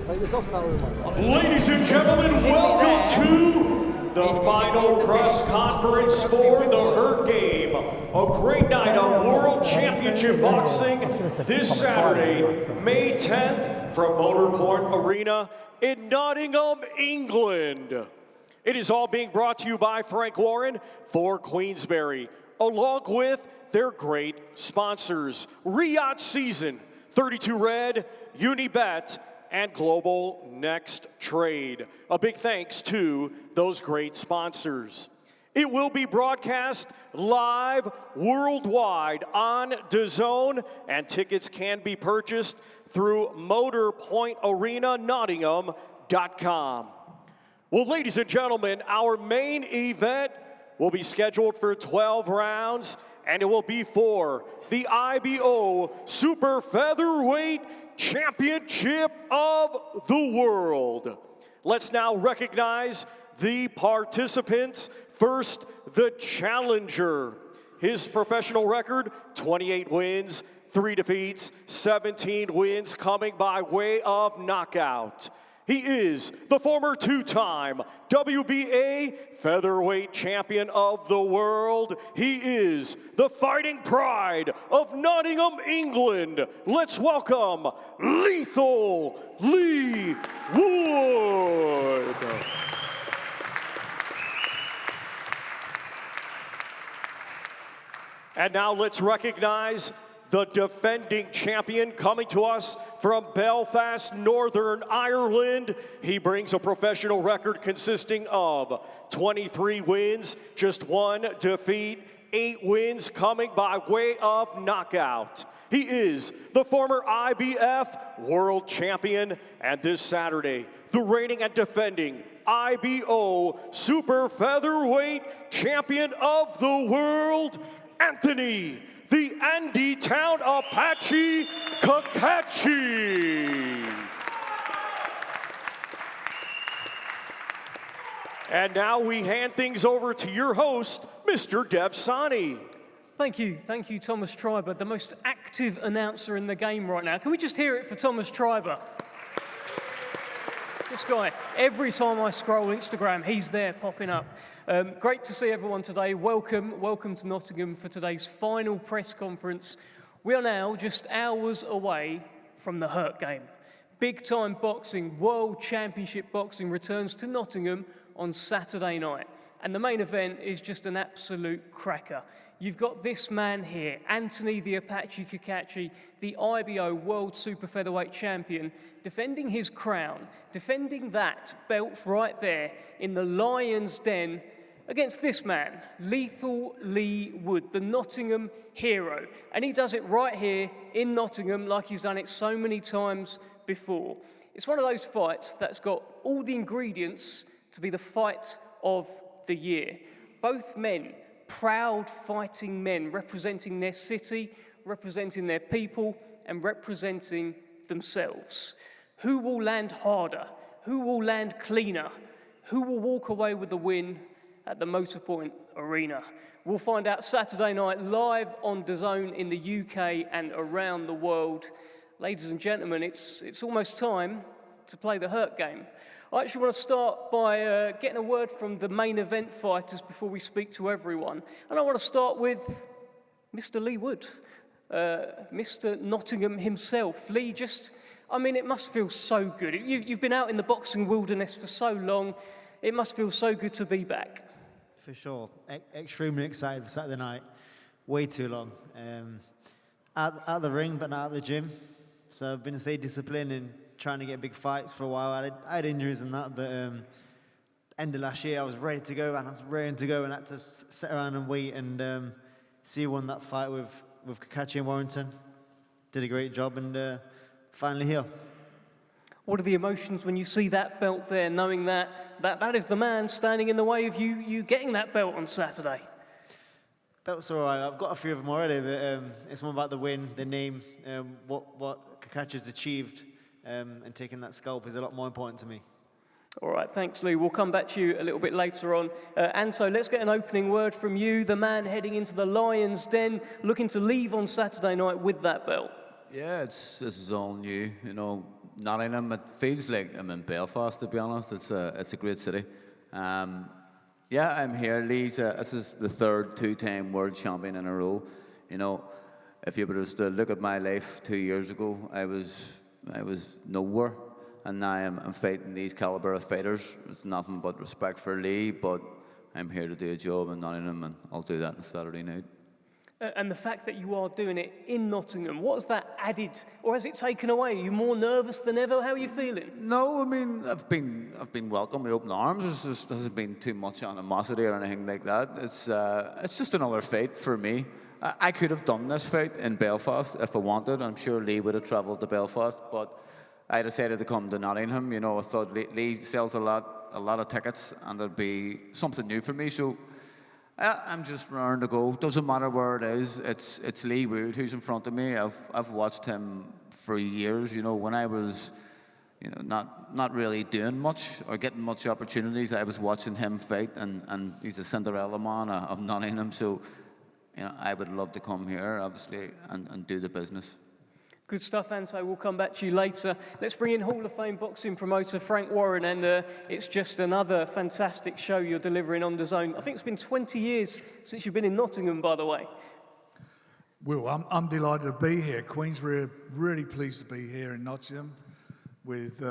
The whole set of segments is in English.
Ladies and gentlemen, welcome to the final press conference for the Hurt Game. A great night of World Championship Boxing this Saturday, May 10th, from Motorpoint Arena in Nottingham, England. It is all being brought to you by Frank Warren for Queensberry, along with their great sponsors, Riyadh Season, 32 Red, Unibet, and Global Next Trade. A big thanks to those great sponsors. It will be broadcast live worldwide on DAZN, and tickets can be purchased through motorpointarenanottingham.com. Well, ladies and gentlemen, our main event will be scheduled for 12 rounds, and it will be for the IBO Super Featherweight Championship of the World. Let's now recognize the participants. First, the challenger. His professional record, 28 wins, 3 defeats, 17 wins coming by way of knockout. He is the former two-time WBA featherweight champion of the world. He is the fighting pride of Nottingham, England. Let's welcome Lethal Leigh Wood. And now let's recognize the defending champion coming to us from Belfast, Northern Ireland. He brings a professional record consisting of 23 wins, just 1 defeat, 8 wins coming by way of knockout. He is the former IBF world champion, and this Saturday, the reigning and defending IBO Super Featherweight Champion of the World, Anthony the Andy Town Apache Cacace. And now we hand things over to your host, Mr. Dev Sani. Thank you, Thomas Treiber, the most active announcer in the game right now. Can we just hear it for Thomas Treiber? This guy, every time I scroll Instagram, he's there popping up. Great to see everyone today. Welcome to Nottingham for today's final press conference. We are now just hours away from the Hurt Game. Big time boxing, World Championship Boxing returns to Nottingham on Saturday night. And the main event is just an absolute cracker. You've got this man here, Anthony the Apache Cacace, the IBO World Super Featherweight Champion, defending his crown, defending that belt right there in the Lion's Den against this man, Lethal Leigh Wood, the Nottingham hero. And he does it right here in Nottingham like he's done it so many times before. It's one of those fights that's got all the ingredients to be the fight of the year. Both men, proud fighting men, representing their city, representing their people, and representing themselves. Who will land harder? Who will land cleaner? Who will walk away with the win at the Motorpoint Arena? We'll find out Saturday night live on DAZN in the UK and around the world. Ladies and gentlemen, it's almost time to play the Hurt Game. I actually want to start by getting a word from the main event fighters before we speak to everyone. And I want to start with Mr. Leigh Wood, Mr. Nottingham himself. Leigh, it must feel so good. You've been out in the boxing wilderness for so long. It must feel so good to be back. For sure. Extremely excited for Saturday night. Way too long. At the ring, but not at the gym. So I've been staying disciplined and trying to get big fights for a while. I had injuries and that, but end of last year I was ready to go, and I had to sit around and wait and see who won that fight with Cacace and Warrington. Did a great job, and finally here. What are the emotions when you see that belt there, knowing that is the man standing in the way of you getting that belt on Saturday? Belt's all right. I've got a few of them already, but it's more about the win, the name, what Cacace's achieved. And taking that scalp is a lot more important to me. All right, thanks, Leigh. We'll come back to you a little bit later on. Anto, let's get an opening word from you, the man heading into the Lion's Den, looking to leave on Saturday night with that belt. Yeah, this is all new. You know, Nottingham, it feels like I'm in Belfast, to be honest. It's a great city. Yeah, I'm here. Lee's this is the third two-time world champion in a row. You know, if you were to look at my life 2 years ago, I was nowhere, and now I'm fighting these caliber of fighters. It's nothing but respect for Leigh, but I'm here to do a job in Nottingham, and I'll do that on Saturday night. And the fact that you are doing it in Nottingham, what has that added, or has it taken away? Are you more nervous than ever? How are you feeling? No, I mean I've been welcomed with open arms. There hasn't been too much animosity or anything like that. It's just another fight for me. I could have done this fight in Belfast if I wanted. I'm sure Leigh would have travelled to Belfast, but I decided to come to Nottingham. You know, I thought Leigh sells a lot of tickets, and there'd be something new for me. So I'm just raring to go. Doesn't matter where it is. It's Leigh Wood who's in front of me. I've watched him for years. You know, when I was, you know, not really doing much or getting much opportunities, I was watching him fight, and he's a Cinderella man of Nottingham. So, you know, I would love to come here, obviously, and do the business. Good stuff, Anto. We'll come back to you later. Let's bring in Hall of Fame boxing promoter Frank Warren, and it's just another fantastic show you're delivering on DAZN. I think it's been 20 years since you've been in Nottingham, by the way. Well, I'm delighted to be here. Queensberry are really pleased to be here in Nottingham with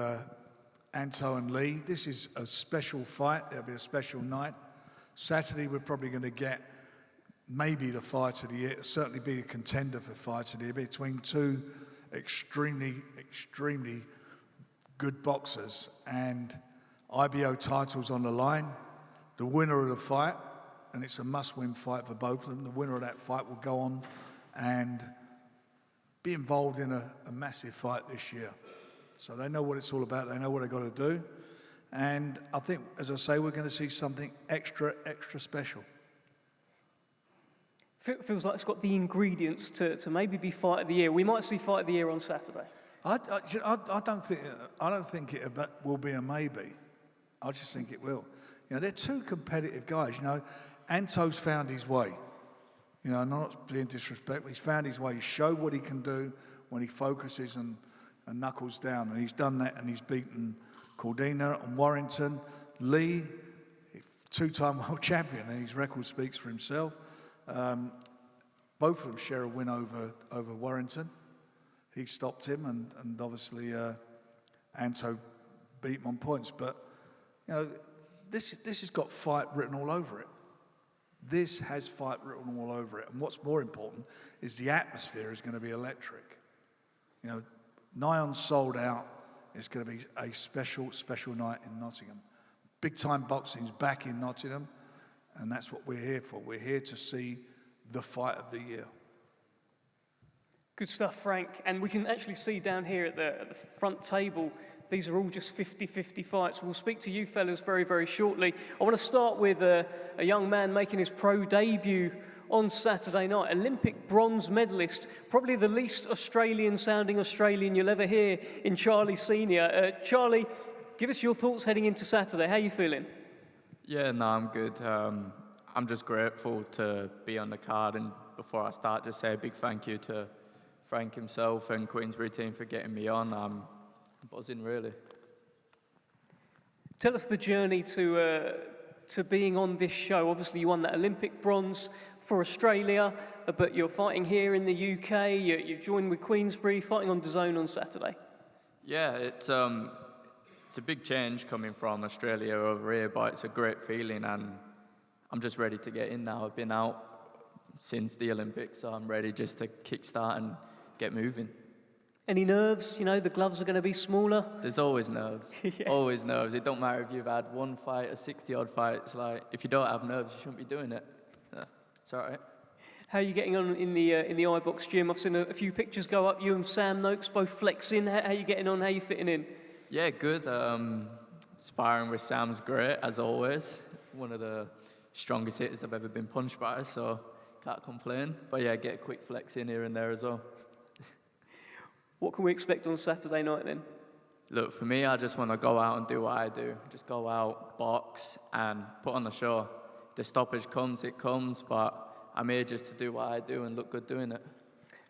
Anto and Leigh. This is a special fight. It'll be a special night. Saturday, we're probably going to get maybe the fight of the year. It'll certainly be a contender for fight of the year between two extremely good boxers, and IBO titles on the line. The winner of the fight, and it's a must-win fight for both of them, the winner of that fight will go on and be involved in a massive fight this year. So they know what it's all about, they know what they've got to do, and I think, as I say, we're going to see something extra special. Feels like it's got the ingredients to maybe be fight of the year. We might see fight of the year on Saturday. I don't think it will be a maybe. I just think it will. You know, they're two competitive guys. You know, Anto's found his way. You know, not being disrespectful, he's found his way. He showed what he can do when he focuses and knuckles down, and he's done that, and he's beaten Cordina and Warrington. Leigh, two-time world champion, and his record speaks for himself. Both of them share a win over Warrington. He stopped him, and obviously Anto beat him on points. But you know, this has got fight written all over it. This has fight written all over it. And what's more important is the atmosphere is going to be electric. You know, nigh on sold out. It's going to be a special night in Nottingham. Big time boxing's back in Nottingham. And that's what we're here for. We're here to see the fight of the year. Good stuff, Frank. And we can actually see down here at the front table, these are all just 50-50 fights. We'll speak to you fellas very, very shortly. I want to start with a young man making his pro debut on Saturday night. Olympic bronze medalist, probably the least Australian-sounding Australian you'll ever hear in Charlie Senior. Charlie, give us your thoughts heading into Saturday. How are you feeling? Yeah, no, I'm good. I'm just grateful to be on the card, and before I start, just say a big thank you to Frank himself and Queensberry team for getting me on. I'm buzzing, really. Tell us the journey to being on this show. Obviously, you won that Olympic bronze for Australia, but you're fighting here in the UK. You've joined with Queensberry, fighting on DAZN on Saturday. Yeah, it's a big change coming from Australia over here, but it's a great feeling, and I'm just ready to get in now. I've been out since the Olympics, so I'm ready just to kickstart and get moving. Any nerves? You know, the gloves are going to be smaller. There's always nerves. Yeah. Always nerves. It don't matter if you've had one fight or 60-odd fights. Like, if you don't have nerves, you shouldn't be doing it. Yeah, it's all right. How are you getting on in the iBox gym? I've seen a few pictures go up. You and Sam Noakes both flexing. How are you getting on? How are you fitting in? Yeah, good. Sparring with Sam's great, as always. One of the strongest hitters I've ever been punched by, so can't complain. But yeah, get a quick flex in here and there as well. What can we expect on Saturday night then? Look, for me, I just want to go out and do what I do. Just go out, box, and put on the show. If the stoppage comes, it comes, but I'm here just to do what I do and look good doing it.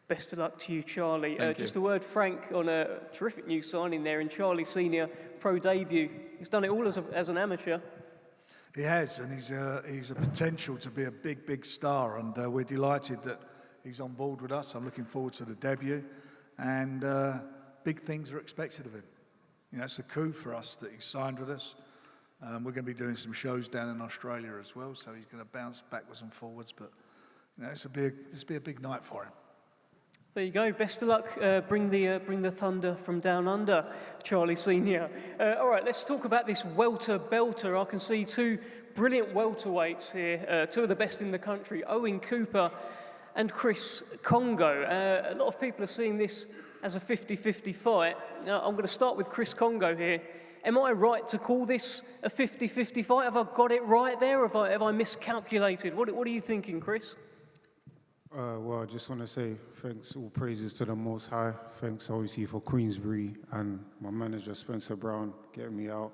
Best of luck to you, Charlie. Thank you. Just a word, Frank, on a terrific new signing there in Charlie Senior Pro debut. He's done it all as an amateur. He has, and he's a potential to be a big star, and we're delighted that he's on board with us. I'm looking forward to the debut, and big things are expected of him. You know, it's a coup for us that he's signed with us. We're going to be doing some shows down in Australia as well, so he's going to bounce backwards and forwards. But you know, this will be a big night for him. There you go. Best of luck. Bring the thunder from down under, Charlie Senior. All right, let's talk about this welter belter. I can see two brilliant welterweights here, two of the best in the country, Owen Cooper and Chris Congo. A lot of people are seeing this as a 50-50 fight. Now, I'm going to start with Chris Congo here. Am I right to call this a 50-50 fight? Have I got it right there, or have I miscalculated? What are you thinking, Chris? Well, I just want to say thanks, all praises to the Most High. Thanks, obviously, for Queensberry and my manager, Spencer Brown, getting me out.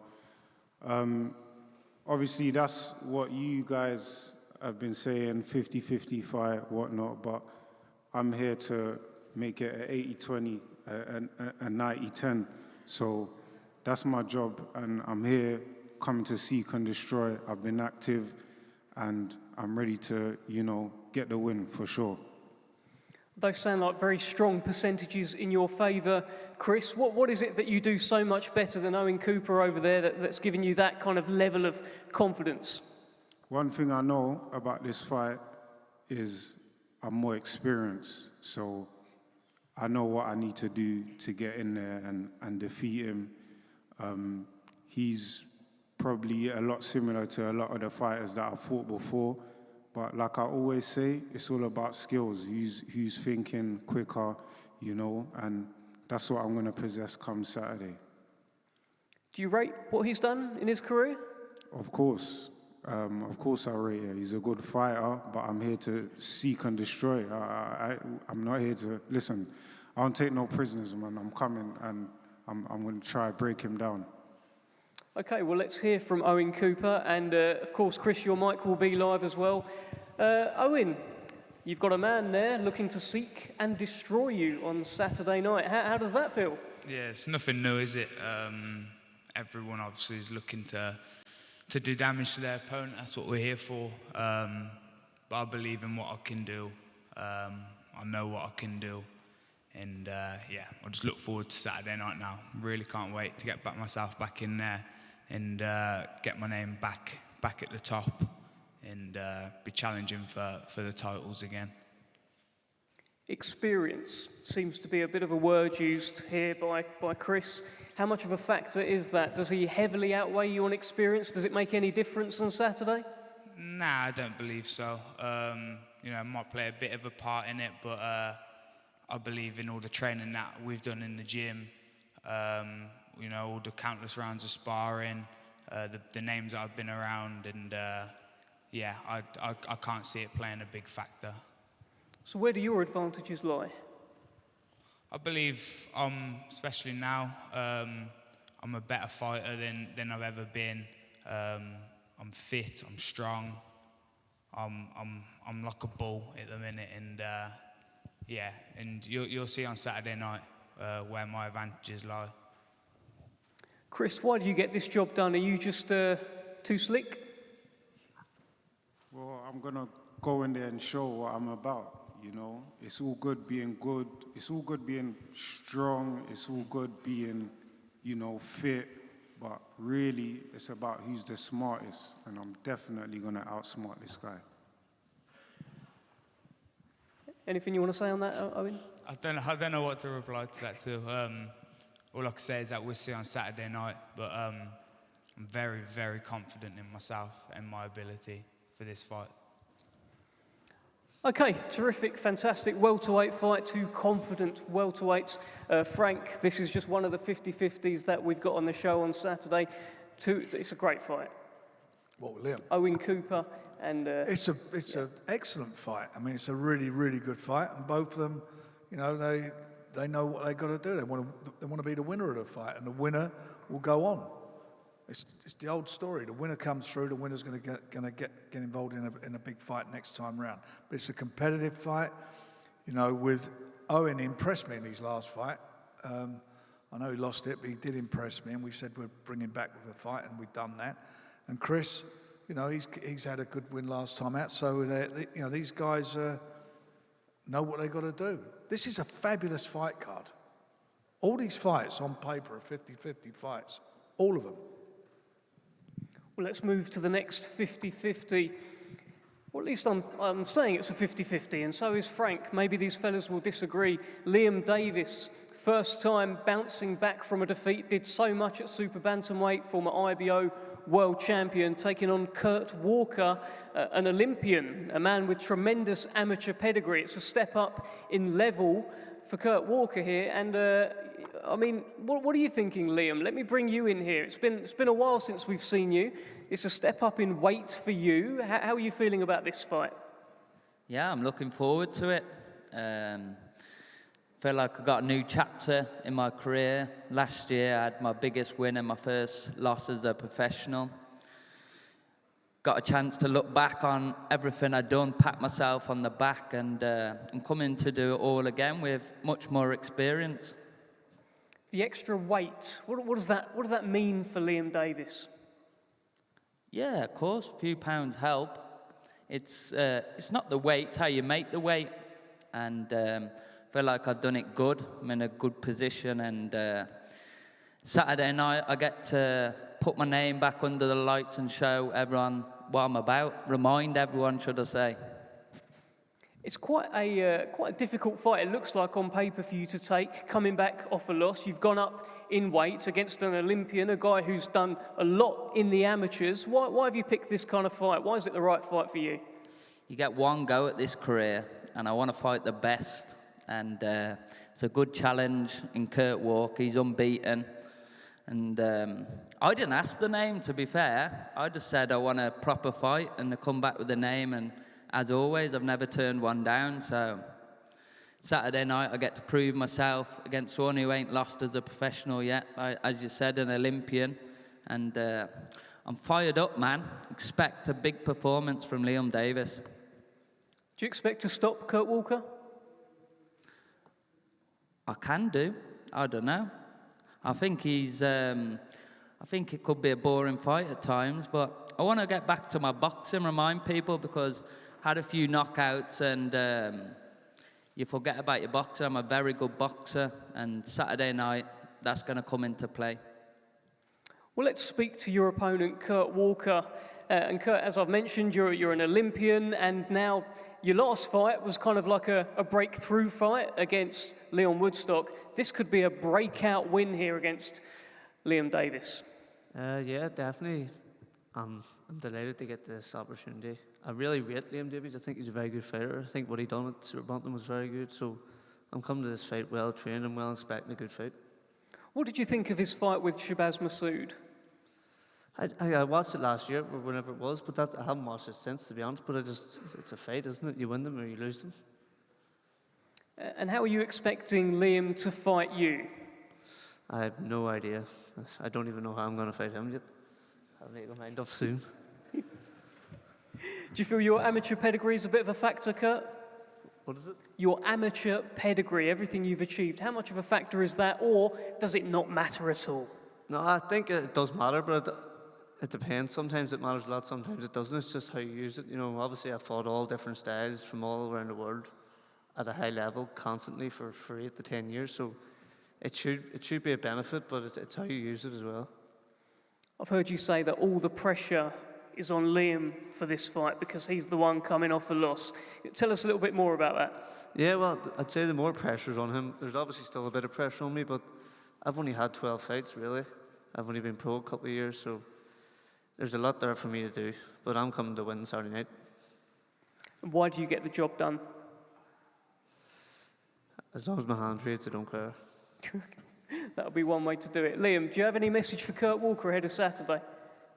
Obviously, that's what you guys have been saying, 50-50 fight, whatnot, but I'm here to make it an 80-20, a 90-10. So that's my job, and I'm here coming to seek and destroy. I've been active, and I'm ready to, get the win for sure. Those sound like very strong percentages in your favour, Chris. What is it that you do so much better than Owen Cooper over there that's giving you that kind of level of confidence? One thing I know about this fight is I'm more experienced, so I know what I need to do to get in there and defeat him. He's probably a lot similar to a lot of the fighters that I've fought before. But like I always say, it's all about skills. Who's thinking quicker, and that's what I'm going to possess come Saturday. Do you rate what he's done in his career? Of course I rate it. He's a good fighter, but I'm here to seek and destroy. I'm not here to, listen, I don't take no prisoners, man. I'm coming, and I'm going to try to break him down. Okay, well, let's hear from Owen Cooper. And, of course, Chris, your mic will be live as well. Owen, you've got a man there looking to seek and destroy you on Saturday night. How does that feel? Yeah, it's nothing new, is it? Everyone obviously is looking to do damage to their opponent. That's what we're here for. But I believe in what I can do. I know what I can do. And, I just look forward to Saturday night now. Really can't wait to get myself back in there and get my name back at the top and be challenging for the titles again. Experience seems to be a bit of a word used here by Chris. How much of a factor is that? Does he heavily outweigh you on experience? Does it make any difference on Saturday? Nah, I don't believe so. It might play a bit of a part in it, but I believe in all the training that we've done in the gym, all the countless rounds of sparring, the names that I've been around, and I can't see it playing a big factor. So where do your advantages lie? I believe, especially now, I'm a better fighter than I've ever been. I'm fit, I'm strong, I'm like a bull at the minute, and and you'll see on Saturday night where my advantages lie. Chris, why do you get this job done? Are you just too slick? Well, I'm going to go in there and show what I'm about, It's all good being good. It's all good being strong. It's all good being, fit. But really, it's about who's the smartest. And I'm definitely going to outsmart this guy. Anything you want to say on that, Owen? I don't know what to reply to that too. All I can say is that we'll see on Saturday night, but I'm very, very confident in myself and my ability for this fight. Okay, terrific, fantastic welterweight fight, two confident welterweights. Frank, this is just one of the 50-50s that we've got on the show on Saturday. It's a great fight. What with Liam? Owen Cooper and... It's an excellent fight. I mean, it's a really, really good fight, and both of them, they know what they got to do. They want to be the winner of the fight, and the winner will go on. It's the old story. The winner comes through. The winner's going to get involved in a big fight next time round. But it's a competitive fight, with Owen impressed me in his last fight. I know he lost it, but he did impress me, and we said we'd bring him back with a fight, and we've done that. And Chris, you know, he's had a good win last time out, so you know, these guys know what they've got to do. This is a fabulous fight card. All these fights on paper are 50-50 fights, all of them. Well, let's move to the next 50-50. Well, at least I'm saying it's a 50-50, and so is Frank. Maybe these fellas will disagree. Liam Davis, first time bouncing back from a defeat, did so much at super bantamweight, former IBO world champion, taking on Kurt Walker, an Olympian, a man with tremendous amateur pedigree. It's a step up in level for Kurt Walker here, and I mean, what are you thinking, Liam? Let me bring you in here. It's been a while since we've seen you. It's a step up in weight for you. How are you feeling about this fight? Yeah, I'm looking forward to it. Feel like I got a new chapter in my career. Last year, I had my biggest win and my first loss as a professional. Got a chance to look back on everything I'd done, pat myself on the back, and I'm coming to do it all again with much more experience. The extra weight, what does that mean for Liam Davis? Yeah, of course, a few pounds help. It's not the weight, it's how you make the weight. And feel like I've done it good. I'm in a good position, and Saturday night I get to put my name back under the lights and show everyone what I'm about. Remind everyone, should I say. It's quite a difficult fight, it looks like, on paper for you to take, coming back off a loss. You've gone up in weight against an Olympian, a guy who's done a lot in the amateurs. Why have you picked this kind of fight? Why is it the right fight for you? You get one go at this career, and I want to fight the best. And it's a good challenge in Kurt Walker. He's unbeaten. And I didn't ask the name, to be fair. I just said I want a proper fight, and to come back with the name. And as always, I've never turned one down. So Saturday night, I get to prove myself against someone who ain't lost as a professional yet. As you said, an Olympian. And I'm fired up, man. Expect a big performance from Liam Davis. Do you expect to stop Kurt Walker? I can do. I don't know. I think I think it could be a boring fight at times, but I want to get back to my boxing, remind people, because I had a few knockouts, and you forget about your boxing. I'm a very good boxer, and Saturday night, that's going to come into play. Well, let's speak to your opponent, Kurt Walker. And Kurt, as I've mentioned, you're an Olympian, and now your last fight was kind of like a breakthrough fight against Leon Woodstock. This could be a breakout win here against Liam Davis. Yeah, definitely. I'm delighted to get this opportunity. I really rate Liam Davis. I think he's a very good fighter. I think what he done at Super Bantam was very good. So I'm coming to this fight well trained and well expecting a good fight. What did you think of his fight with Shabazz Massoud? I watched it last year, or whenever it was, but I haven't watched it since, to be honest. But it's a fight, isn't it? You win them or you lose them. And how are you expecting Liam to fight you? I have no idea. I don't even know how I'm going to fight him yet. I'll make my mind up soon. Do you feel your amateur pedigree is a bit of a factor, Kurt? What is it? Your amateur pedigree, everything you've achieved, how much of a factor is that, or does it not matter at all? No, I think it does matter, but it depends. Sometimes it matters a lot, sometimes it doesn't. It's just how you use it. You know, obviously I've fought all different styles from all around the world at a high level constantly for 8 to 10 years. So it should be a benefit, but it's how you use it as well. I've heard you say that all the pressure is on Liam for this fight because he's the one coming off a loss. Tell us a little bit more about that. Yeah, well, I'd say the more pressure's on him. There's obviously still a bit of pressure on me, but I've only had 12 fights, really. I've only been pro a couple of years, so there's a lot there for me to do. But I'm coming to win Saturday night. And why do you get the job done? As long as my hand rates, I don't care. That'll be one way to do it. Liam, do you have any message for Kurt Walker ahead of Saturday?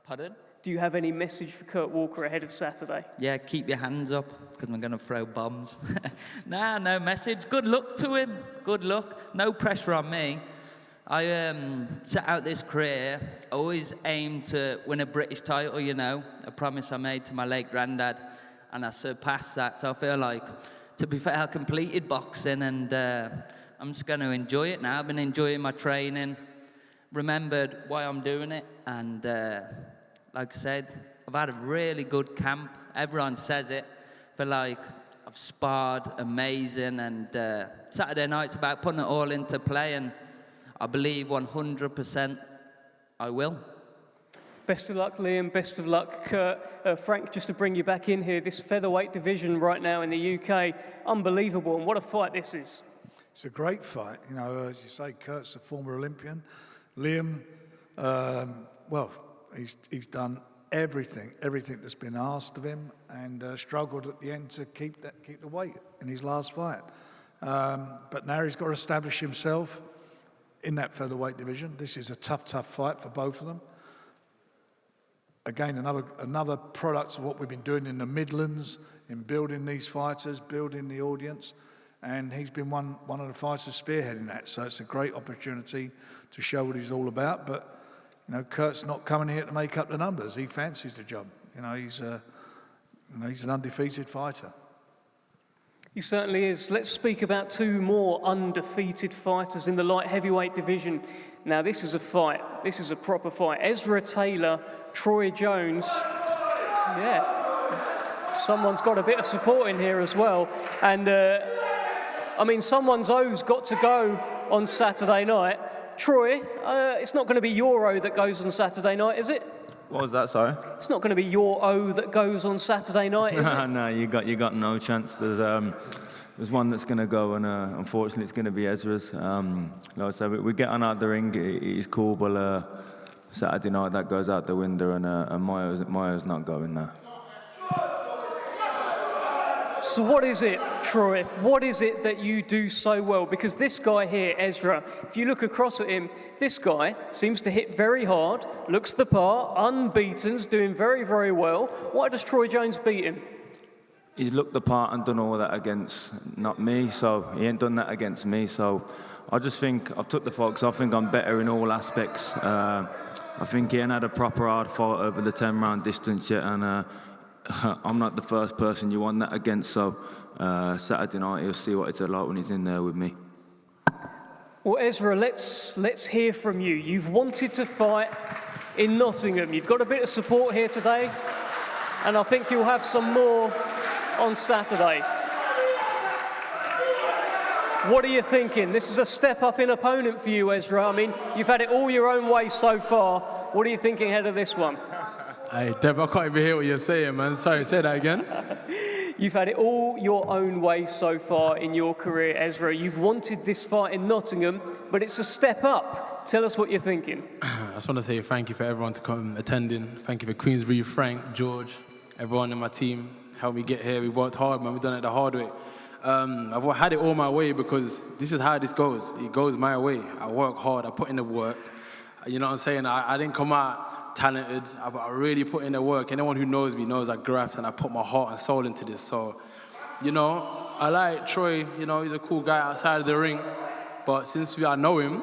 Pardon? Do you have any message for Kurt Walker ahead of Saturday? Yeah, keep your hands up, because I'm going to throw bombs. Nah, no message. Good luck to him. Good luck. No pressure on me. I set out this career, I always aimed to win a British title, you know, a promise I made to my late granddad, and I surpassed that. So I feel like to be fair, I completed boxing, and I'm just going to enjoy it now. I've been enjoying my training, remembered why I'm doing it, and like I said, I've had a really good camp. Everyone says it. I feel like I've sparred amazing, and Saturday night's about putting it all into play, and I believe 100% I will. Best of luck, Liam. Best of luck, Kurt. Frank, just to bring you back in here, this featherweight division right now in the UK, unbelievable, and what a fight this is. It's a great fight. You know, as you say, Kurt's a former Olympian. Liam, well, he's done everything that's been asked of him, and struggled at the end to keep the weight in his last fight. But now he's got to establish himself in that featherweight division. This is a tough fight for both of them. Again, another product of what we've been doing in the Midlands, in building these fighters, building the audience, and he's been one of the fighters spearheading that. So it's a great opportunity to show what he's all about. But you know, Kurt's not coming here to make up the numbers. He fancies the job. You know, he's an undefeated fighter. He certainly is. Let's speak about two more undefeated fighters in the light heavyweight division. Now, this is a fight. This is a proper fight. Ezra Taylor, Troy Jones. Yeah. Someone's got a bit of support in here as well. And, I mean, someone's O's got to go on Saturday night. Troy, it's not going to be your O that goes on Saturday night, is it? What was that, sorry? It's not going to be your O that goes on Saturday night, is it? No, you got no chance. There's one that's going to go, and unfortunately, it's going to be Ezra's. Like I said, we get on out the ring. He's cool, but Saturday night that goes out the window, and Mayo's not going there. So what is it, Troy? What is it that you do so well? Because this guy here, Ezra, if you look across at him, this guy seems to hit very hard, looks the part, unbeaten's doing very, very well. Why does Troy Jones beat him? He's looked the part and done all that against not me, so he ain't done that against me. So I just think I've took the fox. I think I'm better in all aspects. I think he ain't had a proper hard fight over the 10-round distance yet, and I'm not the first person you want that against, so Saturday night he'll see what it's like when he's in there with me. Well, Ezra, let's hear from you. You've wanted to fight in Nottingham. You've got a bit of support here today, and I think you'll have some more on Saturday. What are you thinking? This is a step up in opponent for you, Ezra. I mean, you've had it all your own way so far. What are you thinking ahead of this one? Hey, Deb, I can't even hear what you're saying, man. Sorry, say that again. You've had it all your own way so far in your career, Ezra. You've wanted this fight in Nottingham, but it's a step up. Tell us what you're thinking. I just want to say thank you for everyone to come attending. Thank you for Queensberry, Frank, George, everyone in my team. Helped me get here. We worked hard, man. We've done it the hard way. I've had it all my way because this is how this goes. It goes my way. I work hard. I put in the work. You know what I'm saying? I didn't come out talented. I really put in the work. Anyone who knows me knows I graft and I put my heart and soul into this. So, you know, I like Troy. You know, he's a cool guy outside of the ring. But since I know him,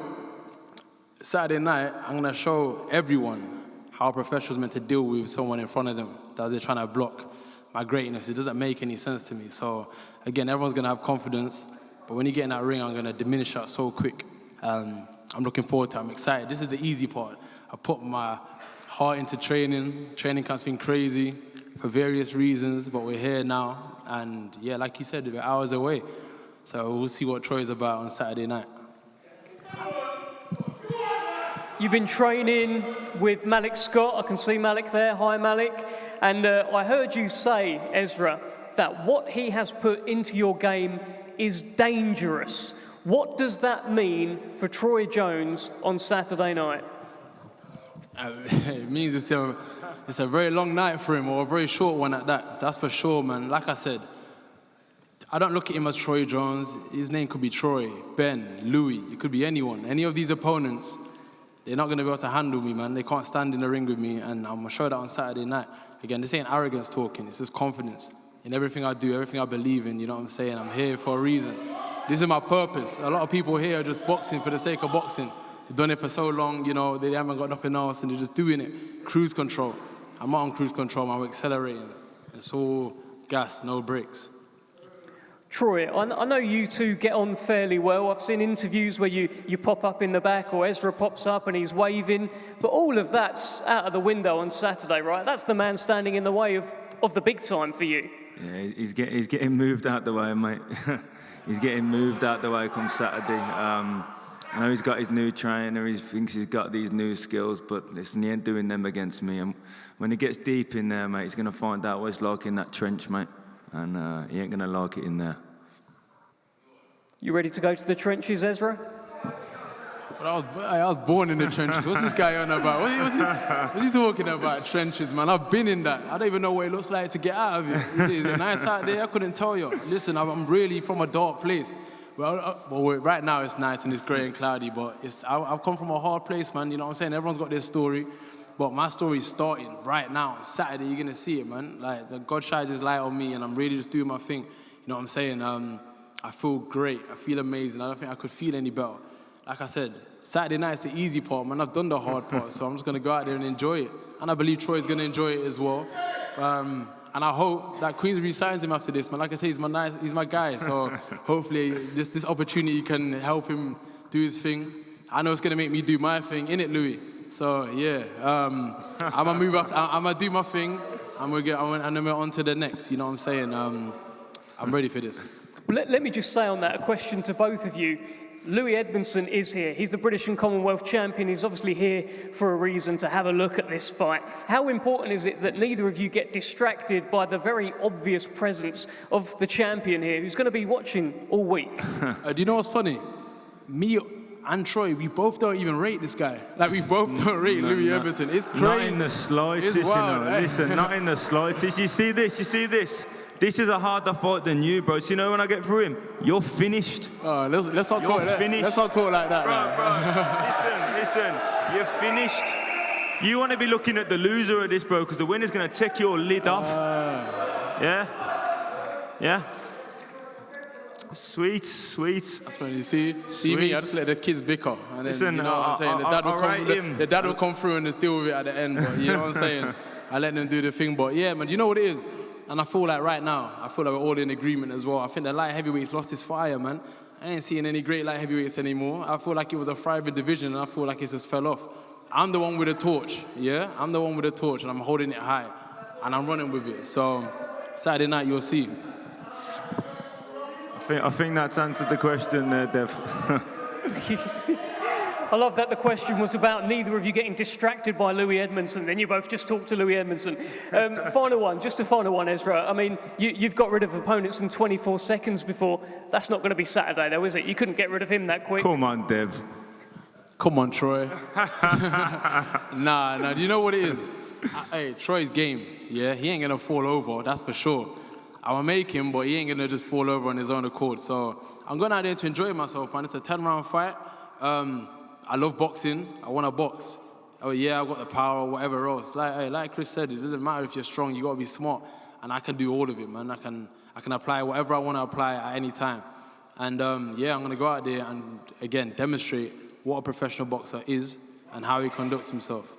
Saturday night, I'm going to show everyone how a professional's meant to deal with someone in front of them that they're trying to block my greatness. It doesn't make any sense to me. So, again, everyone's going to have confidence. But when you get in that ring, I'm going to diminish that so quick. I'm looking forward to it. I'm excited. This is the easy part. I put my heart into training. Training camp's been crazy for various reasons, but we're here now. And yeah, like you said, we're hours away. So we'll see what Troy's about on Saturday night. You've been training with Malik Scott. I can see Malik there. Hi, Malik. And I heard you say, Ezra, that what he has put into your game is dangerous. What does that mean for Troy Jones on Saturday night? It means it's a very long night for him, or a very short one at that. That's for sure, man. Like I said, I don't look at him as Troy Jones. His name could be Troy, Ben, Louis. It could be anyone. Any of these opponents, they're not going to be able to handle me, man. They can't stand in the ring with me, and I'm going to show that on Saturday night. Again, this ain't arrogance talking. It's just confidence in everything I do, everything I believe in. You know what I'm saying? I'm here for a reason. This is my purpose. A lot of people here are just boxing for the sake of boxing. They've done it for so long, you know, they haven't got nothing else, and they're just doing it. Cruise control. I'm not on cruise control, I'm accelerating. It's all gas, no brakes. Troy, I know you two get on fairly well. I've seen interviews where you pop up in the back or Ezra pops up and he's waving, but all of that's out of the window on Saturday, right? That's the man standing in the way of the big time for you. Yeah, he's getting moved out the way, mate. He's getting moved out the way come Saturday. I know he's got his new trainer, he thinks he's got these new skills, but listen, he ain't doing them against me. And when he gets deep in there, mate, he's going to find out what it's like in that trench, mate. And he ain't going to like it in there. You ready to go to the trenches, Ezra? But I was born in the trenches. What's this guy on about? What's he talking about, trenches, man? I've been in that. I don't even know what it looks like to get out of it. Is it nice out there? I couldn't tell you. Listen, I'm really from a dark place. Well, right now it's nice and it's grey and cloudy, but I've come from a hard place, man. You know what I'm saying? Everyone's got their story. But my story is starting right now. It's Saturday, you're going to see it, man. Like, God shines his light on me, and I'm really just doing my thing. You know what I'm saying? I feel great. I feel amazing. I don't think I could feel any better. Like I said, Saturday night's the easy part, man. I've done the hard part, so I'm just going to go out there and enjoy it. And I believe Troy's going to enjoy it as well. And I hope that Queensberry signs him after this, man. Like I say, he's my guy. So hopefully this opportunity can help him do his thing. I know it's going to make me do my thing, innit, Louis? So yeah, I'm gonna move up. I'm gonna do my thing, and then we're on to the next. You know what I'm saying? I'm ready for this. Well, let me just say on that a question to both of you. Louis Edmondson is here. He's the British and Commonwealth champion. He's obviously here for a reason, to have a look at this fight. How important is it that neither of you get distracted by the very obvious presence of the champion here, who's going to be watching all week? Do you know what's funny? Me and Troy, we both don't even rate this guy. Like, we both don't rate Louis Edmondson. It's crazy. Not in the slightest, it's wild, you know. Listen, not in the slightest. You see this? This is a harder fight than you, bro. So you know when I get through him, you're finished. Oh, let's not talk like that. Let's not talk like that. Bro, listen, you're finished. You want to be looking at the loser of this, bro, because the winner's going to take your lid off. Yeah? Sweet. That's when you see me, I just let the kids bicker. And then, listen, you know what I'm saying? The dad will come through and just deal with it at the end. But you know what I'm saying? I let them do the thing. But yeah, man, do you know what it is? And I feel like right now, we're all in agreement as well. I think the light heavyweights lost his fire, man. I ain't seeing any great light heavyweights anymore. I feel like it was a thriving division, and I feel like it just fell off. I'm the one with a torch, yeah? I'm the one with a torch, and I'm holding it high. And I'm running with it. So Saturday night, you'll see. I think that's answered the question there, Dev. I love that the question was about neither of you getting distracted by Louis Edmondson. Then you both just talked to Louis Edmondson. Final one, Ezra. I mean, you've got rid of opponents in 24 seconds before. That's not going to be Saturday, though, is it? You couldn't get rid of him that quick. Come on, Dev. Come on, Troy. Nah, do you know what it is? Hey, Troy's game, yeah? He ain't going to fall over, that's for sure. I'm going to make him, but he ain't going to just fall over on his own accord. So I'm going out there to enjoy myself, man. It's a 10-round fight. I love boxing. I want to box. Oh, yeah, I've got the power or whatever else. Like Chris said, it doesn't matter if you're strong. You got to be smart. And I can do all of it, man. I can apply whatever I want to apply at any time. And, yeah, I'm going to go out there and, again, demonstrate what a professional boxer is and how he conducts himself.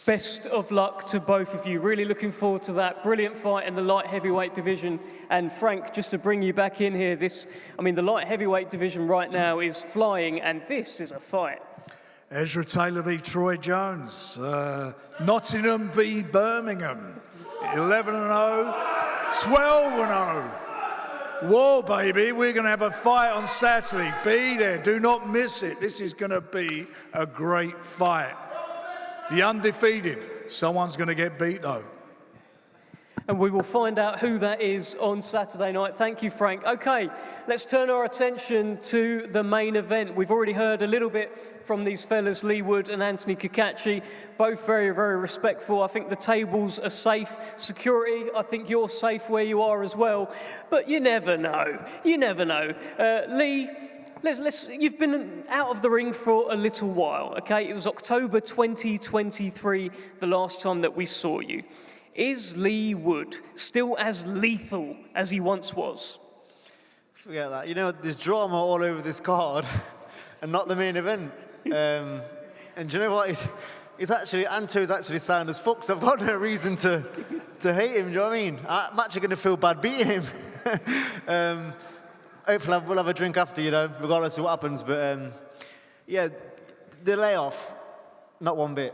Best of luck to both of you. Really looking forward to that. Brilliant fight in the light heavyweight division. And Frank, just to bring you back in here, the light heavyweight division right now is flying, and this is a fight. Ezra Taylor v. Troy Jones. Nottingham v. Birmingham. 11-0, 12-0. Whoa, baby, we're going to have a fight on Saturday. Be there. Do not miss it. This is going to be a great fight. The undefeated. Someone's going to get beat, though. And we will find out who that is on Saturday night. Thank you, Frank. OK, let's turn our attention to the main event. We've already heard a little bit from these fellas, Leigh Wood and Anthony Cacace, both very, very respectful. I think the tables are safe. Security, I think you're safe where you are as well. But you never know. You never know. Leigh, you've been out of the ring for a little while, OK? It was October 2023, the last time that we saw you. Is Leigh Wood still as lethal as he once was? Forget that. You know, there's drama all over this card and not the main event. And do you know what? Anto's actually sound as fuck, so I've got no reason to hate him, do you know what I mean? I'm actually going to feel bad beating him. Hopefully we'll have a drink after, regardless of what happens. But yeah, the layoff, not one bit.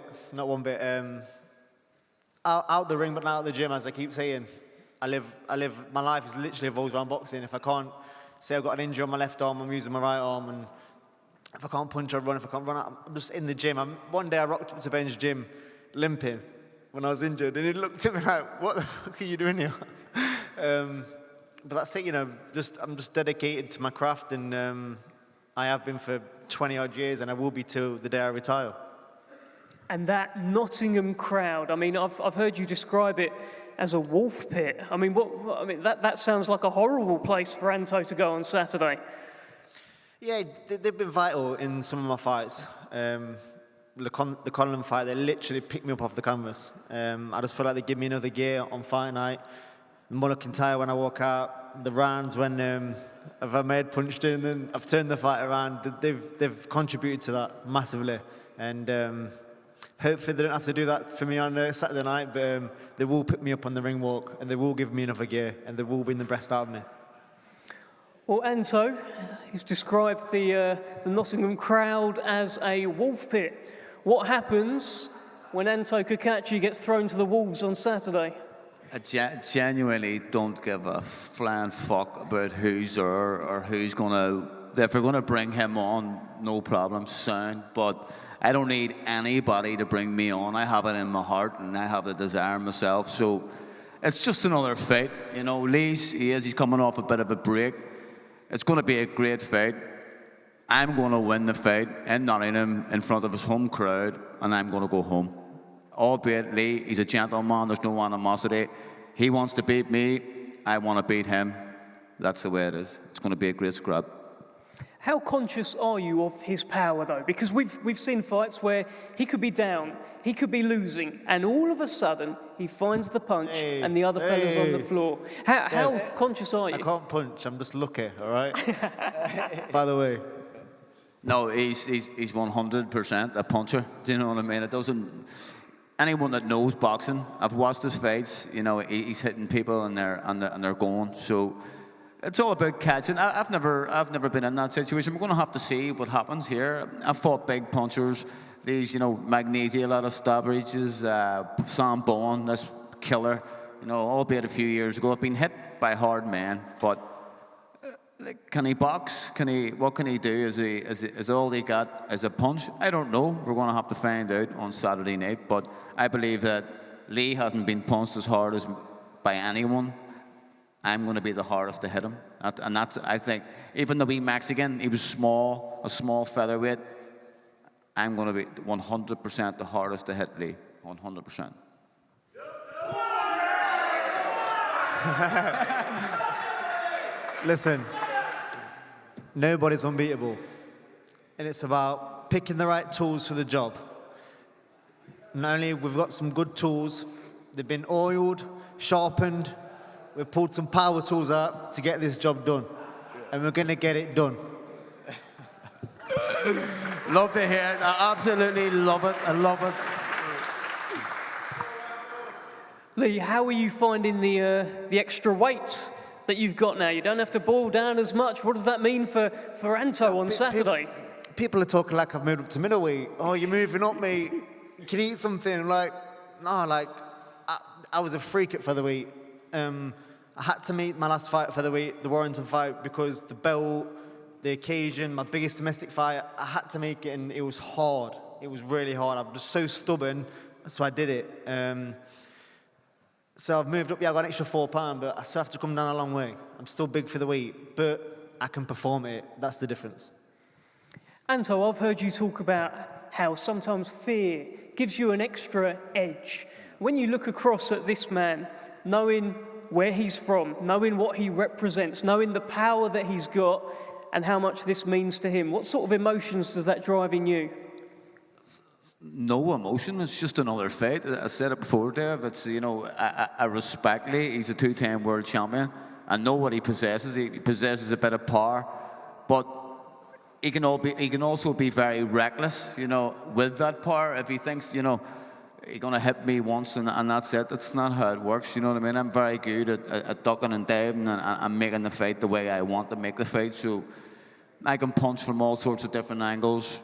Out the ring, but not out the gym, as I keep saying. My life is literally evolves around boxing. If I can't, say I've got an injury on my left arm, I'm using my right arm, and if I can't punch or run, if I can't run out, I'm just in the gym. One day I rocked up to Ben's gym, limping, when I was injured, and he looked at me like, what the fuck are you doing here? But that's it, I'm just dedicated to my craft, and I have been for 20 odd years, and I will be till the day I retire. And that Nottingham crowd, I've heard you describe it as a wolf pit. That sounds like a horrible place for Anto to go on Saturday. Yeah, they've been vital in some of my fights. The Conlon fight, they literally picked me up off the canvas. I just feel like they give me another gear on fight night. The Mulligan tire when I walk out, the rounds when if I made punched in and I've turned the fight around, they've contributed to that massively. And hopefully they don't have to do that for me on Saturday night, but they will pick me up on the ring walk and they will give me another gear and they will bring the best out of me. Well, Anto, he's described the Nottingham crowd as a wolf pit. What happens when Anto Cacace gets thrown to the wolves on Saturday? I genuinely don't give a flying fuck about who's there or who's gonna. If they're gonna bring him on, no problem, sound. But I don't need anybody to bring me on. I have it in my heart and I have the desire myself. So it's just another fight. Leigh, he's coming off a bit of a break. It's going to be a great fight. I'm going to win the fight in Nottingham in front of his home crowd, and I'm going to go home. Albeit Leigh, he's a gentleman, there's no animosity. He wants to beat me, I want to beat him. That's the way it is. It's going to be a great scrap. How conscious are you of his power, though? Because we've seen fights where he could be down, he could be losing, and all of a sudden he finds the punch and the other fella's on the floor. How conscious are you? I can't punch, I'm just lucky, all right? By the way. No, he's 100% a puncher. Do you know what I mean? It doesn't. Anyone that knows boxing, I've watched his fights. He's hitting people and they're going. So it's all about catching. I've never been in that situation. We're going to have to see what happens here. I've fought big punchers. These, Magnesia, a lot of Stabridges, Sam Bowen, this killer. Albeit a few years ago, I've been hit by hard men, but. Can he box? What can he do? Is all he got is a punch? I don't know. We're going to have to find out on Saturday night. But I believe that Leigh hasn't been punched as hard as by anyone. I'm going to be the hardest to hit him. And that's, I think, even though he's Mexican, he was small, a small featherweight. I'm going to be 100% the hardest to hit Leigh. 100%. Listen. Nobody's unbeatable. And it's about picking the right tools for the job. Not only we've got some good tools, they've been oiled, sharpened, we've pulled some power tools out to get this job done. And we're going to get it done. Love to hear it. I absolutely love it. I love it. Leigh, how are you finding the extra weight that you've got now? You don't have to boil down as much. What does that mean for Anto on Saturday? People are talking like I've moved up to middleweight. Oh, you're moving up, mate. You can eat something. I was a freak at featherweight. I had to meet my last fight featherweight, the Warrington fight, because the belt, the occasion, my biggest domestic fight, I had to make it, and it was hard. It was really hard. I'm just so stubborn, so I did it. So I've moved up, I got an extra 4 pounds, but I still have to come down a long way. I'm still big for the weight, but I can perform it. That's the difference. Anto, I've heard you talk about how sometimes fear gives you an extra edge. When you look across at this man, knowing where he's from, knowing what he represents, knowing the power that he's got, and how much this means to him, what sort of emotions does that drive in you? No emotion. It's just another fight. I said it before, Dave. It's, I respect Leigh. He's a 2-time world champion. I know what he possesses. He possesses a bit of power, but he can also be very reckless, with that power. If he thinks, you're going to hit me once and that's it. That's not how it works, you know what I mean? I'm very good at ducking and diving and making the fight the way I want to make the fight. So I can punch from all sorts of different angles.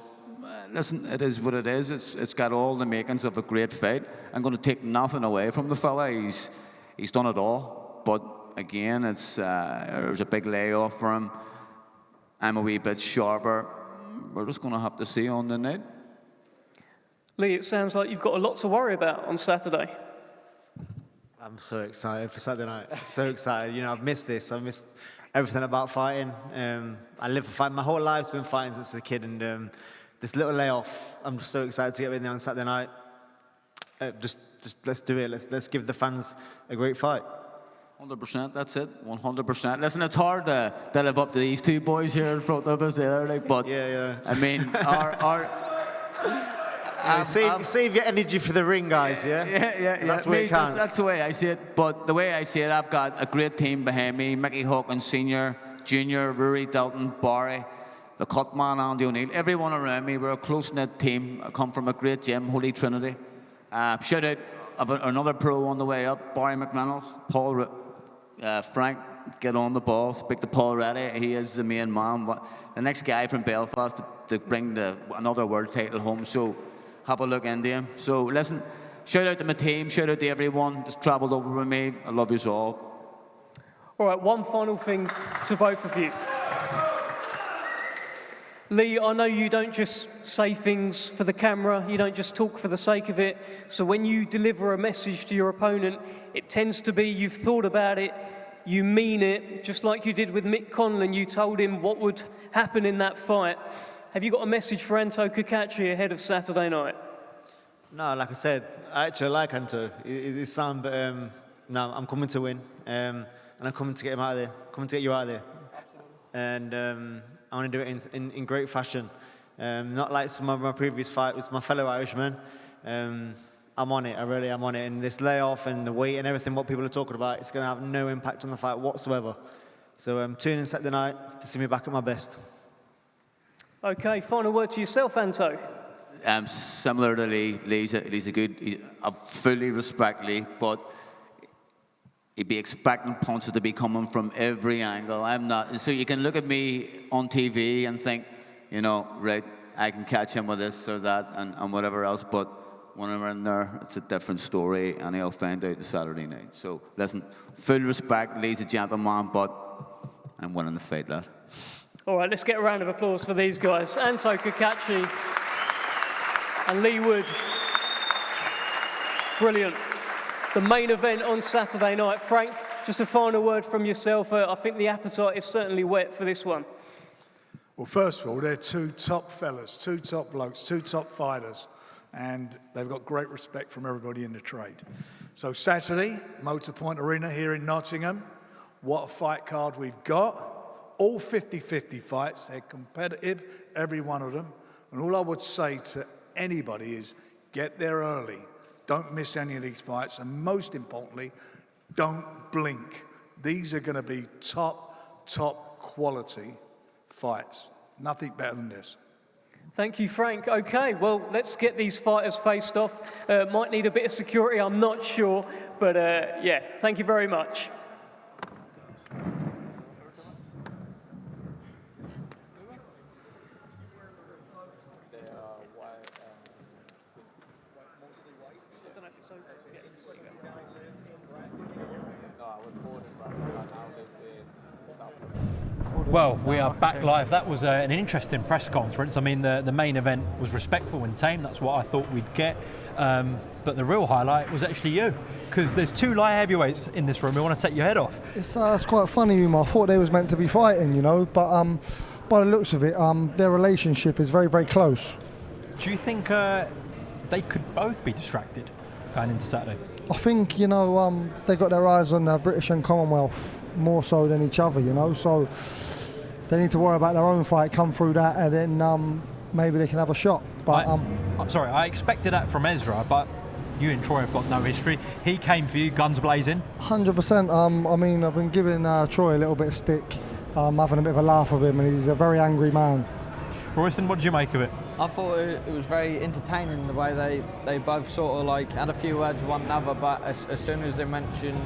Listen, it is what it is. It's got all the makings of a great fight. I'm going to take nothing away from the fella. He's done it all. But again, there's a big layoff for him. I'm a wee bit sharper. We're just going to have to see on the night. Leigh, it sounds like you've got a lot to worry about on Saturday. I'm so excited for Saturday night. So excited. You know, I've missed this. I've missed everything about fighting. I live for fighting. My whole life's been fighting since a kid, and this little layoff, I'm just so excited to get in there on Saturday night. Just let's do it. Let's give the fans a great fight. 100%, that's it. 100%. Listen, it's hard to live up to these two boys here in front of us there, but yeah. I mean, save your energy for the ring, guys. Yeah. That's where it counts. That's the way I see it. But the way I see it, I've got a great team behind me: Mickey Hawkins Senior, Junior, Rory Dalton, Barry, the cut man Andy O'Neill. Everyone around me. We're a close-knit team. I come from a great gym, Holy Trinity. Shout out of another pro on the way up, Barry McManus, Paul. Frank, get on the ball, speak to Paul Reddy, he is the main man. The next guy from Belfast to bring another world title home, so have a look into him. So listen, shout out to my team, shout out to everyone that's travelled over with me. I love you all. All right, one final thing to both of you. Leigh, I know you don't just say things for the camera, you don't just talk for the sake of it, so when you deliver a message to your opponent, it tends to be you've thought about it, you mean it, just like you did with Mick Conlon, you told him what would happen in that fight. Have you got a message for Anto Cacace ahead of Saturday night? No, like I said, I actually like Anto. He's his son, but no, I'm coming to win, and I'm coming to get him out of there, coming to get you out of there. And I want to do it in great fashion. Not like some of my previous fights with my fellow Irishmen. I'm on it, I really am on it. And this layoff and the weight and everything, what people are talking about, it's going to have no impact on the fight whatsoever. So tune in Saturday night to see me back at my best. Okay, final word to yourself, Anto. Similar to Leigh, Lee's a good, I fully respect Leigh, but he'd be expecting punches to be coming from every angle. I'm not. So you can look at me on TV and think, you know, right, I can catch him with this or that and whatever else, but when I'm in there, it's a different story, and he'll find out Saturday night. So listen, full respect, Leigh's a gentleman, but I'm winning the fight, lad. All right, let's get a round of applause for these guys. Anto Cacace and Leigh Wood. Brilliant. The main event on Saturday night. Frank, just a final word from yourself. I think the appetite is certainly wet for this one. Well, first of all, they're two top fellas, two top blokes, two top fighters, and they've got great respect from everybody in the trade. So Saturday, Motor Point Arena here in Nottingham. What a fight card we've got. All 50-50 fights. They're competitive, every one of them. And all I would say to anybody is get there early. Don't miss any of these fights. And most importantly, don't blink. These are going to be top quality fights. Nothing better than this. Thank you, Frank. Okay, well, let's get these fighters faced off. Might need a bit of security, I'm not sure. But yeah, thank you very much. Well, we are back live. That was an interesting press conference. I mean, the main event was respectful and tame. That's what I thought we'd get. But the real highlight was actually you, because there's two light heavyweights in this room who want to take your head off. It's quite funny, I thought they was meant to be fighting, you know, but by the looks of it, their relationship is very, very close. Do you think they could both be distracted going into Saturday? I think, you know, they got their eyes on the British and Commonwealth more so than each other, you know, so they need to worry about their own fight, come through that, and then maybe they can have a shot. But sorry, I expected that from Ezra, but you and Troy have got no history. He came for you, guns blazing. 100%. I mean, I've been giving Troy a little bit of stick, having a bit of a laugh with him, and he's a very angry man. Royston, what did you make of it? I thought it was very entertaining the way they both sort of like had a few words with one another, but as soon as they mentioned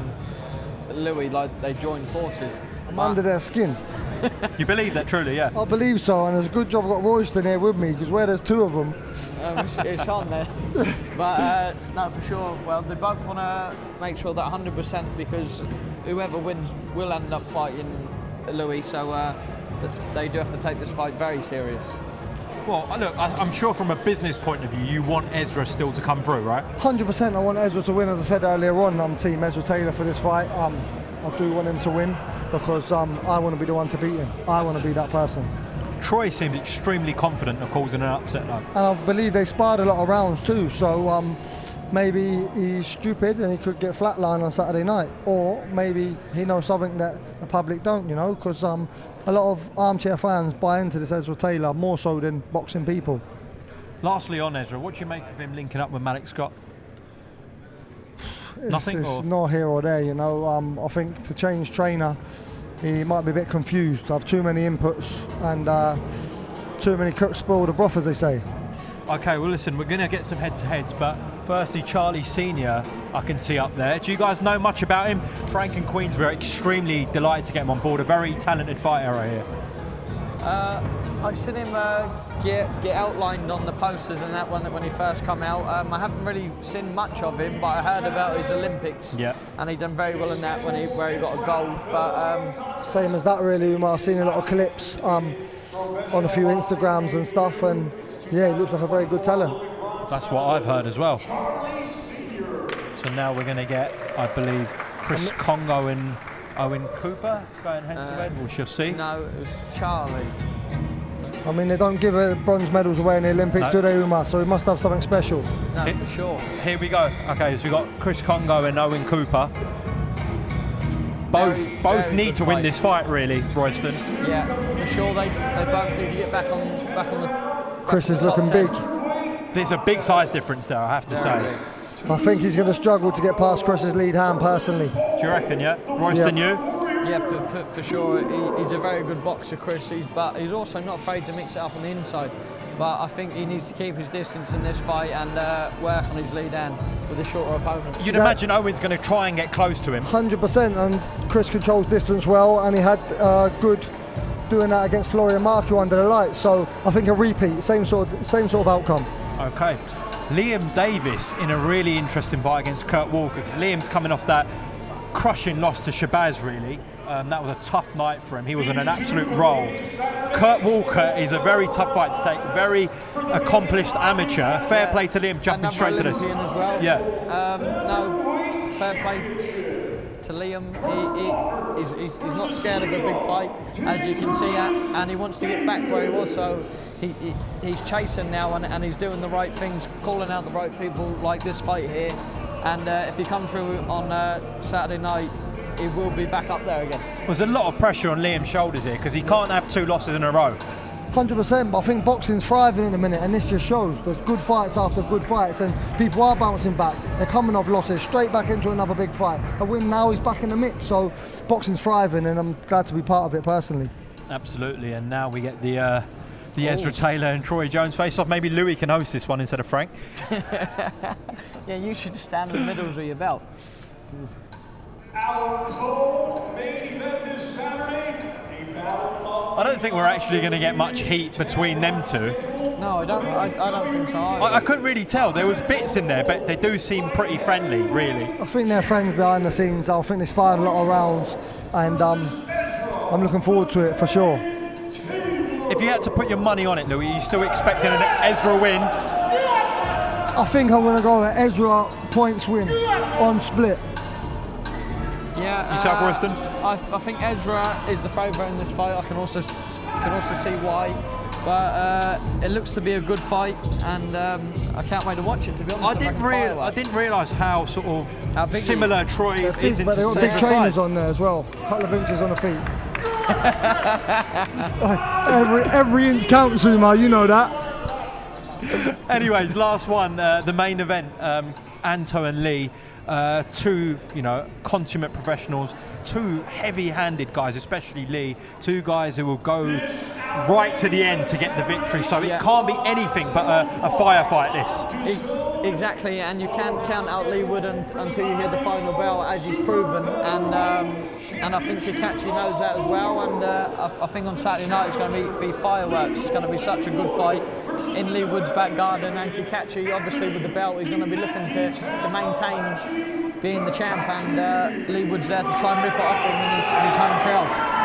Louis, like they joined forces. I'm under their skin. You believe that truly, yeah? I believe so, and it's a good job I've got Royston here with me, because where there's two of them. It's on there. But no, for sure. Well, they both want to make sure that 100%, because whoever wins will end up fighting Louis, so they do have to take this fight very serious. Well, look, I'm sure from a business point of view, you want Ezra still to come through, right? 100% I want Ezra to win. As I said earlier on, I'm Team Ezra Taylor for this fight. I do want him to win, because I want to be the one to beat him. I want to be that person. Troy seemed extremely confident of causing an upset though. And I believe they sparred a lot of rounds too, so maybe he's stupid and he could get flatlined on Saturday night, or maybe he knows something that the public don't, you know, because a lot of armchair fans buy into this Ezra Taylor more so than boxing people. Lastly on Ezra, what do you make of him linking up with Malik Scott? Nothing? It's not here or there, you know. I think to change trainer, he might be a bit confused. I have too many inputs and too many cooks spoil the broth, as they say. Okay, well listen, we're going to get some head-to-heads, but firstly, Charlie Senior, I can see up there. Do you guys know much about him? Frank and Queensberry, extremely delighted to get him on board. A very talented fighter right here. I've seen him get outlined on the posters and that one when he first come out. I haven't really seen much of him, but I heard about his Olympics. Yeah. And he done very well in that where he got a gold. But same as that really. I've seen a lot of clips on a few Instagrams and stuff, and yeah, he looks like a very good talent. That's what I've heard as well. So now we're going to get, I believe, Chris Congo and Owen Cooper going head to head. We shall see. No, it was Charlie. I mean, they don't give bronze medals away in the Olympics, do they, Umar? So he must have something special. No, for sure. Here we go. Okay, so we've got Chris Congo and Owen Cooper. Both need to win this fight, really, Royston. Yeah, for sure. They both need to get back on the. Chris is looking big. There's a big size difference there, I have to say. I think he's going to struggle to get past Chris's lead hand, personally. Do you reckon, yeah? Royston, you? Yeah, for sure. He's a very good boxer, Chris, but he's also not afraid to mix it up on the inside. But I think he needs to keep his distance in this fight and work on his lead hand with a shorter opponent. You'd imagine Owen's going to try and get close to him. 100%, and Chris controls distance well, and he had good doing that against Florian Marco under the lights. So I think a repeat, same sort of outcome. Okay. Liam Davis in a really interesting fight against Kurt Walker, because Liam's coming off that crushing loss to Shabazz, really. That was a tough night for him. He was on an absolute roll. Kurt Walker is a very tough fight to take. Very accomplished amateur. Fair play to Liam jumping straight to this. As well. Yeah. No, fair play to Liam. He's not scared of a big fight, as you can see, and he wants to get back where he was. So he's chasing now, and he's doing the right things, calling out the right people like this fight here. And if he comes through on Saturday night, he will be back up there again. There's a lot of pressure on Liam's shoulders here, because he can't have 2 losses in a row. 100%, but I think boxing's thriving in a minute, and this just shows there's good fights after good fights, and people are bouncing back. They're coming off losses, straight back into another big fight. A win now, he's back in the mix, so boxing's thriving, and I'm glad to be part of it personally. Absolutely, and now we get the Ezra Taylor and Troy Jones face-off. Maybe Louis can host this one instead of Frank. Yeah, you should just stand in the middle with your belt. Our co-main event this Saturday, I don't think we're actually going to get much heat between them two. No, I don't think so either. I couldn't really tell. There was bits in there, but they do seem pretty friendly, really. I think they're friends behind the scenes. I think they sparred a lot of rounds, and I'm looking forward to it for sure. If you had to put your money on it, Louis, are you still expecting an Ezra win? I think I'm going to go with Ezra points win on split. Yeah. Yourself, Royston? I think Ezra is the favourite in this fight. I can also see why. But it looks to be a good fight, and I can't wait to watch it, to be honest. I didn't realise how sort of similar Troy is in But they've got big size. trainers on there as well. A couple of inches on the feet. every inch counts, Umar, you know that. Anyways, last one, the main event, Anto and Leigh. two, consummate professionals, two heavy-handed guys, especially Leigh, two guys who will go right to the end to get the victory. So it can't be anything but a firefight, this. Exactly, and you can't count out Leigh Wood until you hear the final bell, as he's proven. And I think Cacace knows that as well. And I think on Saturday night it's going to be fireworks. It's going to be such a good fight in Leigh Wood's back garden. And Cacace, obviously with the belt, is going to be looking to maintain being the champ. And Leigh Wood's there to try and rip it off him in his home crowd.